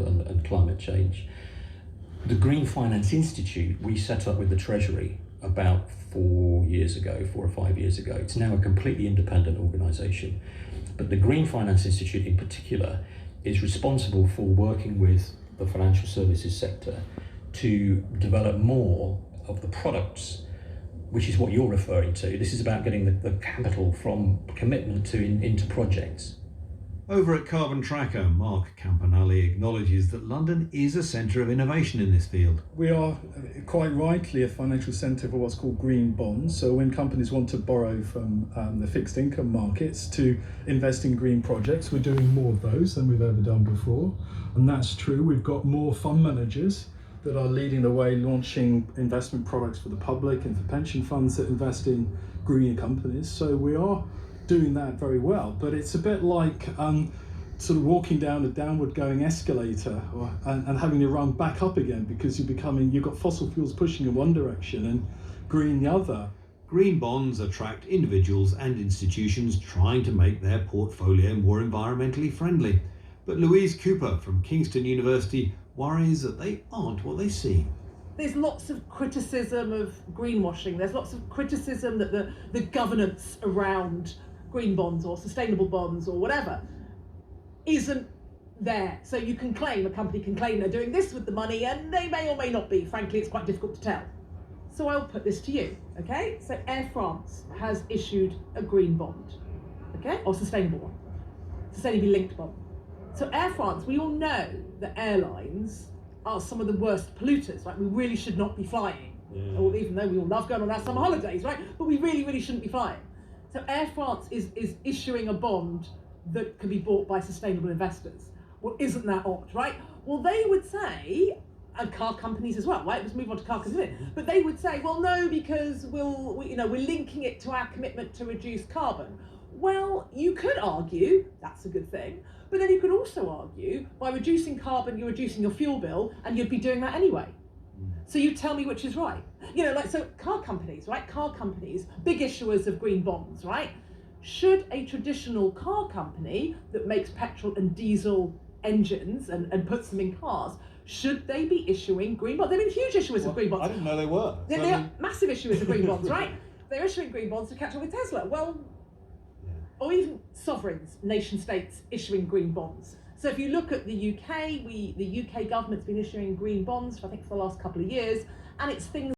and climate change. The Green Finance Institute we set up with the Treasury about 4 or 5 years ago. It's now a completely independent organisation. But the Green Finance Institute in particular is responsible for working with the financial services sector to develop more of the products, which is what you're referring to. This is about getting the capital from commitment to into projects. Over at Carbon Tracker, Mark Campanelli acknowledges that London is a centre of innovation in this field. We are quite rightly a financial centre for what's called green bonds. So when companies want to borrow from the fixed income markets to invest in green projects, we're doing more of those than we've ever done before. And that's true. We've got more fund managers that are leading the way, launching investment products for the public and for pension funds that invest in green companies. So we are doing that very well, but it's a bit like sort of walking down a downward going escalator and having to run back up again because you've got fossil fuels pushing in one direction and green the other. Green bonds attract individuals and institutions trying to make their portfolio more environmentally friendly. But Louise Cooper from Kingston University worries that they aren't what they seem. There's lots of criticism of greenwashing. There's lots of criticism that the governance around green bonds or sustainable bonds or whatever isn't there. So a company can claim they're doing this with the money and they may or may not be. Frankly, it's quite difficult to tell. So I'll put this to you, okay? So Air France has issued a green bond, okay? Or sustainable one, sustainably linked bond. So Air France, we all know that airlines are some of the worst polluters, right? We really should not be flying, or even though we all love going on our summer holidays, right? But we really, really shouldn't be flying. So Air France is issuing a bond that can be bought by sustainable investors. Well, isn't that odd, right? Well, they would say, and car companies as well, right? Let's move on to car companies. But they would say, well, no, because we're linking it to our commitment to reduce carbon. Well, you could argue that's a good thing, but then you could also argue by reducing carbon, you're reducing your fuel bill, and you'd be doing that anyway. So you tell me which is right. So car companies, right? Car companies, big issuers of green bonds, right? Should a traditional car company that makes petrol and diesel engines and puts them in cars, should they be issuing green bonds? They've been huge issuers of green bonds. I didn't know they were. They are massive issuers of green bonds, right? They're issuing green bonds to catch up with Tesla. Well, or even sovereigns, nation states issuing green bonds. So if you look at the UK, the UK government's been issuing green bonds for the last couple of years, and it's things